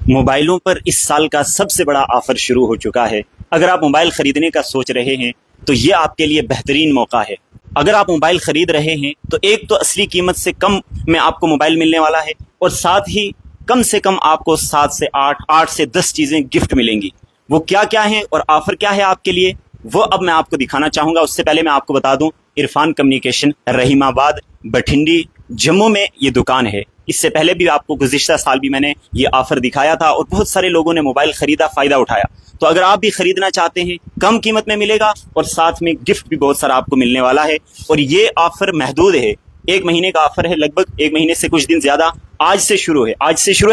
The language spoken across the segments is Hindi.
मोबाइलों पर इस साल का सबसे बड़ा ऑफर शुरू हो चुका है। अगर आप मोबाइल खरीदने का सोच रहे हैं तो ये आपके लिए बेहतरीन मौका है। अगर आप मोबाइल खरीद रहे हैं तो एक तो असली कीमत से कम में आपको मोबाइल मिलने वाला है और साथ ही कम से कम आपको 7 से 8 से 10 चीज़ें गिफ्ट मिलेंगी। वो क्या क्या है और ऑफर क्या है आपके लिए, वो अब मैं आपको दिखाना चाहूँगा। उससे पहले मैं आपको बता दूँ, इरफान कम्युनिकेशन रहीमाबाद बठिंडी जम्मू में ये दुकान है। इससे पहले भी आपको गुज़िश्ता साल भी मैंने ये ऑफ़र दिखाया था और बहुत सारे लोगों ने मोबाइल ख़रीदा, फ़ायदा उठाया। तो अगर आप भी ख़रीदना चाहते हैं, कम कीमत में मिलेगा और साथ में गिफ्ट भी बहुत सारा आपको मिलने वाला है। और ये ऑफ़र महदूद है, 1 महीने का ऑफ़र है, लगभग 1 महीने से कुछ दिन ज़्यादा। आज से शुरू है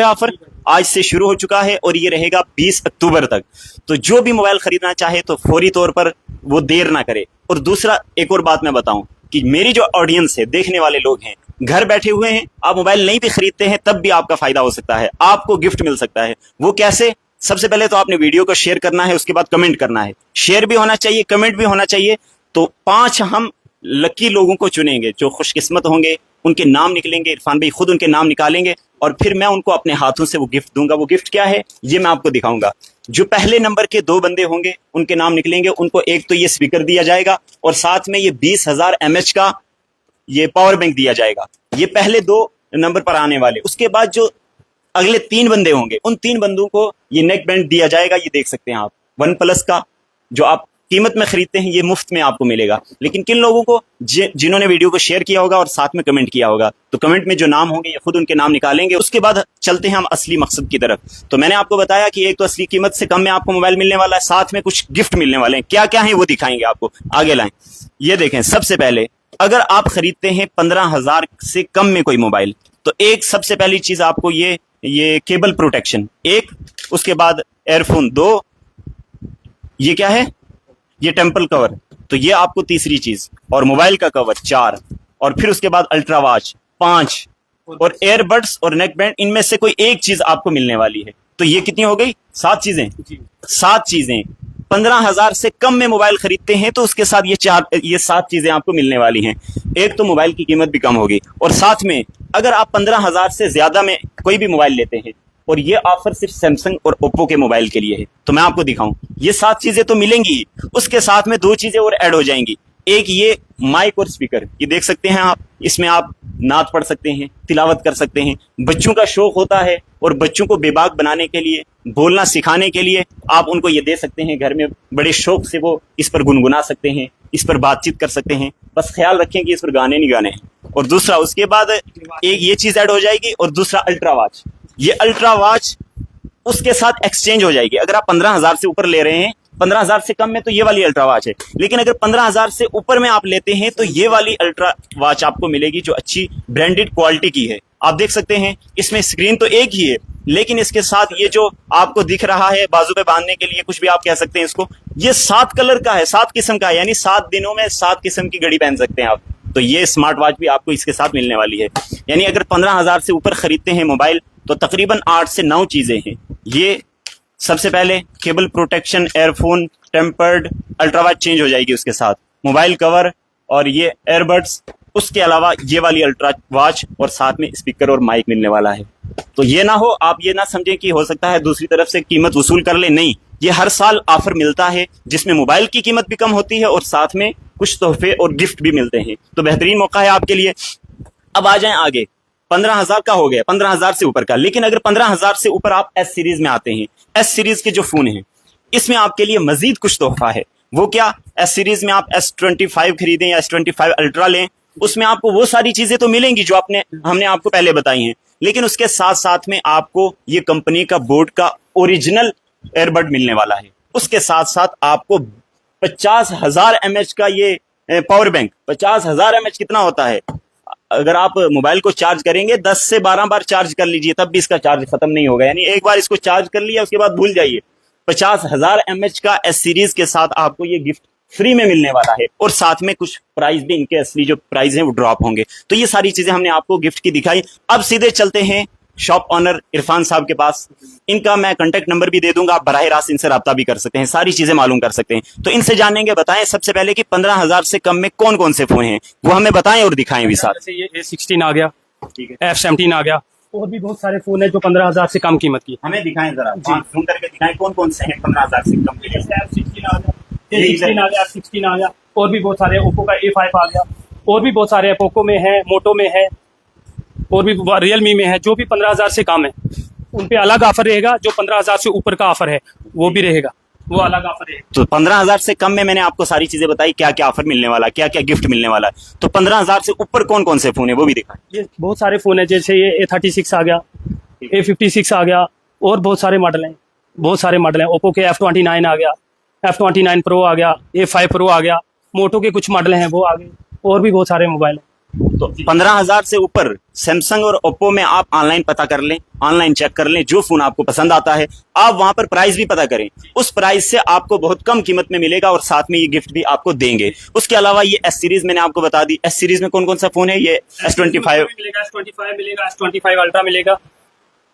ऑफ़र, आज से शुरू हो चुका है और ये रहेगा 20 अक्टूबर तक। तो जो भी मोबाइल ख़रीदना चाहे तो फौरी तौर पर वो देर ना करे। और दूसरा, एक और बात मैं बताऊं कि मेरी जो ऑडियंस है, देखने वाले लोग हैं, घर बैठे हुए हैं, आप मोबाइल नहीं भी खरीदते हैं तब भी आपका फायदा हो सकता है, आपको गिफ्ट मिल सकता है। वो कैसे? सबसे पहले तो आपने वीडियो को शेयर करना है, उसके बाद कमेंट करना है। शेयर भी होना चाहिए, कमेंट भी होना चाहिए। तो 5 हम लकी लोगों को चुनेंगे जो खुशकिस्मत होंगे, उनके नाम निकलेंगे, इरफान भाई खुद उनके नाम निकालेंगे और फिर मैं उनको अपने हाथों से वो गिफ्ट दूंगा। वो गिफ्ट क्या है ये मैं आपको दिखाऊंगा। जो पहले नंबर के 2 बंदे होंगे उनके नाम निकलेंगे, उनको एक तो ये स्पीकर दिया जाएगा और साथ में ये 20,000 mAh का ये पावर बैंक दिया जाएगा। ये पहले 2 नंबर पर आने वाले। उसके बाद जो अगले 3 बंदे होंगे, उन 3 बंदों को ये नेक बैंड दिया जाएगा। ये देख सकते हैं आप, OnePlus का जो आप कीमत में खरीदते हैं ये मुफ्त में आपको मिलेगा। लेकिन किन लोगों को? जिन्होंने वीडियो को शेयर किया होगा और साथ में कमेंट किया होगा। तो कमेंट में जो नाम होंगे ये खुद उनके नाम निकालेंगे। उसके बाद चलते हैं हम असली मकसद की तरफ। तो मैंने आपको बताया कि एक तो असली कीमत से कम में आपको मोबाइल मिलने वाला है, साथ में कुछ गिफ्ट मिलने वाले हैं। क्या क्या है वो दिखाएंगे आपको, आगे लाएं। ये देखें, सबसे पहले अगर आप खरीदते हैं 15,000 से कम में कोई मोबाइल, तो एक सबसे पहली चीज आपको ये केबल प्रोटेक्शन 1, उसके बाद एयरफोन 2, ये क्या है, ये टेम्पल कवर, तो ये आपको तीसरी चीज, और मोबाइल का कवर 4, और फिर उसके बाद अल्ट्रा वॉच 5, और एयरबड्स और नेक बैंड, इनमें से कोई एक चीज आपको मिलने वाली है। तो ये कितनी हो गई? 7 चीजें। 7 चीजें 15,000 से कम में मोबाइल खरीदते हैं तो उसके साथ ये 7 चीजें आपको मिलने वाली हैं। एक तो मोबाइल की कीमत भी कम होगी और साथ में अगर आप 15,000 से ज्यादा में कोई भी मोबाइल लेते हैं, और ये ऑफर सिर्फ सैमसंग और ओप्पो के मोबाइल के लिए है, तो मैं आपको दिखाऊं, ये 7 चीजें तो मिलेंगी, उसके साथ में 2 चीजें और ऐड हो जाएंगी। एक ये माइक और स्पीकर, ये देख सकते हैं आप, इसमें आप नात पढ़ सकते हैं, तिलावत कर सकते हैं। बच्चों का शौक होता है और बच्चों को बेबाक बनाने के लिए, बोलना सिखाने के लिए आप उनको ये दे सकते हैं। घर में बड़े शौक से वो इस पर गुनगुना सकते हैं, इस पर बातचीत कर सकते हैं। बस ख्याल रखें कि इस पर गाने नहीं गाने हैं। और दूसरा, उसके बाद एक ये चीज ऐड हो जाएगी, और दूसरा अल्ट्रा वॉच। ये अल्ट्रा वॉच उसके साथ एक्सचेंज हो जाएगी। अगर आप 15,000 से ऊपर ले रहे हैं, 15,000 से कम में तो ये वाली अल्ट्रा वॉच है, लेकिन अगर 15,000 से ऊपर में आप लेते हैं तो ये वाली अल्ट्रा वॉच आपको मिलेगी जो अच्छी ब्रांडेड क्वालिटी की है। आप देख सकते हैं इसमें स्क्रीन तो एक ही है, लेकिन इसके साथ ये जो आपको दिख रहा है बाजू पे बांधने के लिए, कुछ भी आप कह सकते हैं इसको, ये 7 कलर का है, 7 किस्म का है, यानी 7 दिनों में 7 किस्म की घड़ी पहन सकते हैं आप। तो ये स्मार्ट वॉच भी आपको इसके साथ मिलने वाली है। यानी अगर 15,000 से ऊपर खरीदते हैं मोबाइल तो तकरीबन 8 से 9 चीजें हैं। ये सबसे पहले cable protection, earphone, tempered, ultra watch change हो जाएगी, उसके साथ मोबाइल कवर और ये एयरबड्स, उसके अलावा ये वाली अल्ट्रा वॉच और साथ में स्पीकर और माइक मिलने वाला है। तो ये ना हो, आप ये ना समझें कि हो सकता है दूसरी तरफ से कीमत वसूल कर ले, नहीं, ये हर साल ऑफर मिलता है जिसमें मोबाइल की कीमत भी कम होती है और साथ में कुछ तोहफे और गिफ्ट भी मिलते हैं। तो बेहतरीन मौका है आपके लिए। अब आ जाएं आगे। 15,000 का हो गया, 15,000 से ऊपर का। लेकिन अगर 15,000 से ऊपर आप एस सीरीज में आते हैं, एस सीरीज के जो फोन हैं, इसमें आपके लिए मजीद कुछ तोहफा है। वो क्या? एस सीरीज में आप S25 खरीदें या S25 अल्ट्रा लें, उसमें आपको वो सारी चीजें तो मिलेंगी जो हमने आपको पहले बताई हैं, लेकिन उसके साथ साथ में आपको ये कंपनी का बोट का ओरिजिनल एयरबड मिलने वाला है। उसके साथ साथ आपको 50,000 mAh का ये पावर बैंक। 50,000 mAh कितना होता है? अगर आप मोबाइल को चार्ज करेंगे 10 से 12 बार चार्ज कर लीजिए, तब भी इसका चार्ज खत्म नहीं होगा। यानी एक बार इसको चार्ज कर लिया उसके बाद भूल जाइए। 50,000 mAh का एस सीरीज के साथ आपको ये गिफ्ट फ्री में मिलने वाला है, और साथ में कुछ प्राइस भी, इनके असली जो प्राइस हैं वो ड्रॉप होंगे। तो ये सारी चीजें हमने आपको गिफ्ट की दिखाई। अब सीधे चलते हैं शॉप ऑनर इरफान साहब के पास। इनका मैं कांटेक्ट नंबर भी दे दूंगा, आप बराह रास्त इनसे रब्ता भी कर सकते हैं, सारी चीजें मालूम कर सकते हैं। तो इनसे जानेंगे। बताएं सबसे पहले कि 15,000 से कम में कौन कौन से फोन हैं, वो हमें बताएं और दिखाएं भी साथ। ये A16 आ गया, ठीक है, F17 आ गया, और भी बहुत सारे फोन है जो 15,000 से कम कीमत की। हमें दिखाएं जरा, फोन करके दिखाएं कौन कौन से हैं 15,000 से कम के लिए। F16 आ गया, A16 आ गया, F16 आ गया, और भी बहुत सारे ओप्पो का A5 आ गया, और भी बहुत सारे पोको में है, मोटो में है, और भी रियलमी में है। जो भी 15,000 से कम है उन पे अलग ऑफर रहेगा, जो 15,000 से ऊपर का ऑफर है वो भी रहेगा, वो अलग ऑफर है। तो 15,000 से कम में मैंने आपको सारी चीजें बताई, क्या क्या ऑफर मिलने वाला है, क्या क्या गिफ्ट मिलने वाला है। तो 15,000 से ऊपर कौन कौन से फोन है वो भी दिखाएं। ये बहुत सारे फोन है, जैसे ये A36 आ गया, A56 आ गया, और बहुत सारे मॉडल हैं, बहुत सारे मॉडल हैं। ओप्पो के F29 आ गया, F29 प्रो आ गया, A5 प्रो आ गया, मोटो के कुछ मॉडल हैं वो आ गए, और भी बहुत सारे मोबाइल हैं। तो 15,000 से ऊपर सैमसंग और ओप्पो में आप ऑनलाइन पता कर लें, ऑनलाइन चेक कर लें, जो फोन आपको पसंद आता है आप वहां पर प्राइस भी पता करें। उस प्राइस से आपको बहुत कम कीमत में मिलेगा और साथ में ये गिफ्ट भी आपको देंगे। उसके अलावा ये एस सीरीज मैंने आपको बता दी। एस सीरीज में कौन कौन सा फोन है? ये S25 मिलेगा, S25 मिलेगा, S25 अल्ट्रा मिलेगा,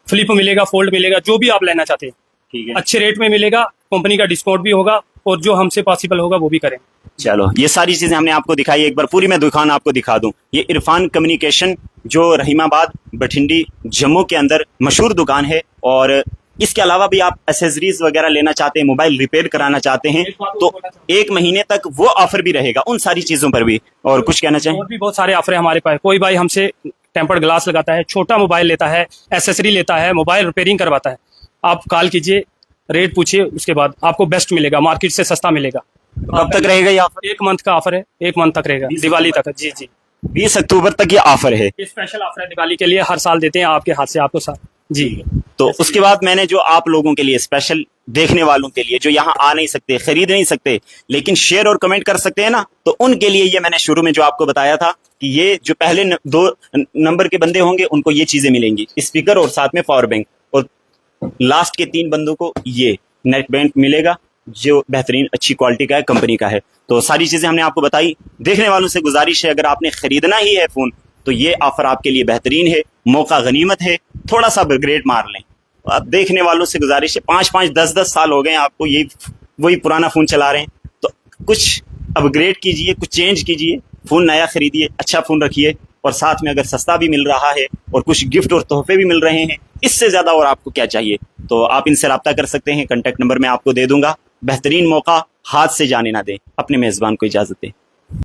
फ्लिप मिलेगा, फोल्ड मिलेगा, जो भी आप लेना चाहते हैं ठीक है, अच्छे रेट में मिलेगा। कंपनी का डिस्काउंट भी होगा, और जो हमसे पॉसिबल होगा वो भी करें। चलो ये सारी चीजें हमने आपको दिखाई। एक बार पूरी मैं दुकान आपको दिखा दूं। ये इरफान कम्युनिकेशन जो रहीमाबाद बठिंडी जम्मू के अंदर मशहूर दुकान है। और इसके अलावा भी आप एसेसरीज वगैरह लेना चाहते हैं, मोबाइल रिपेयर कराना चाहते हैं, तो 1 महीने तक वो ऑफर भी रहेगा उन सारी चीजों पर भी। और कुछ कहना चाहें? और भी बहुत सारे ऑफर है हमारे पास। कोई भाई हमसे टेम्पर्ड ग्लास लगाता है, छोटा मोबाइल लेता है, एसेसरी लेता है, मोबाइल रिपेयरिंग करवाता है, आप कॉल कीजिए, रेट पूछिए, उसके बाद आपको बेस्ट मिलेगा, मार्केट से सस्ता मिलेगा। कब तक रहेगा ये ऑफर? 1 मंथ का ऑफर है, 1 मंथ तक रहेगा, दिवाली तक। जी जी, 20 अक्टूबर तक ये ऑफर है। ये स्पेशल ऑफर है दिवाली के लिए, हर साल देते हैं आपके हाथ से आपको साथ। जी, तो उसके बाद मैंने जो आप लोगों के लिए स्पेशल, देखने वालों के लिए जो यहाँ आ नहीं सकते, खरीद नहीं सकते, लेकिन शेयर और कमेंट कर सकते हैं ना, तो उनके लिए ये मैंने शुरू में जो आपको बताया था कि ये जो पहले 2 नंबर के बंदे होंगे उनको ये चीजें मिलेंगी, स्पीकर और साथ में पावर बैंक, और लास्ट के 3 बंदों को ये नेट बैंड मिलेगा जो बेहतरीन अच्छी क्वालिटी का है, कंपनी का है। तो सारी चीजें हमने आपको बताई। देखने वालों से गुजारिश है, अगर आपने खरीदना ही है फोन तो ये ऑफर आपके लिए बेहतरीन है, मौका गनीमत है, थोड़ा सा अपग्रेड मार लें। आप देखने वालों से गुजारिश है, 5-5, 10-10 साल हो गए आपको ये वही पुराना फोन चला रहे हैं, तो कुछ अपग्रेड कीजिए, कुछ चेंज कीजिए, फोन नया खरीदिए, अच्छा फोन रखिए, और साथ में अगर सस्ता भी मिल रहा है और कुछ गिफ्ट और तोहफे भी मिल रहे हैं, इससे ज्यादा और आपको क्या चाहिए। तो आप इनसे रब्ता कर सकते हैं, कॉन्टैक्ट नंबर मैं आपको दे दूंगा। बेहतरीन मौका हाथ से जाने ना दें। अपने मेजबान को इजाजत दें।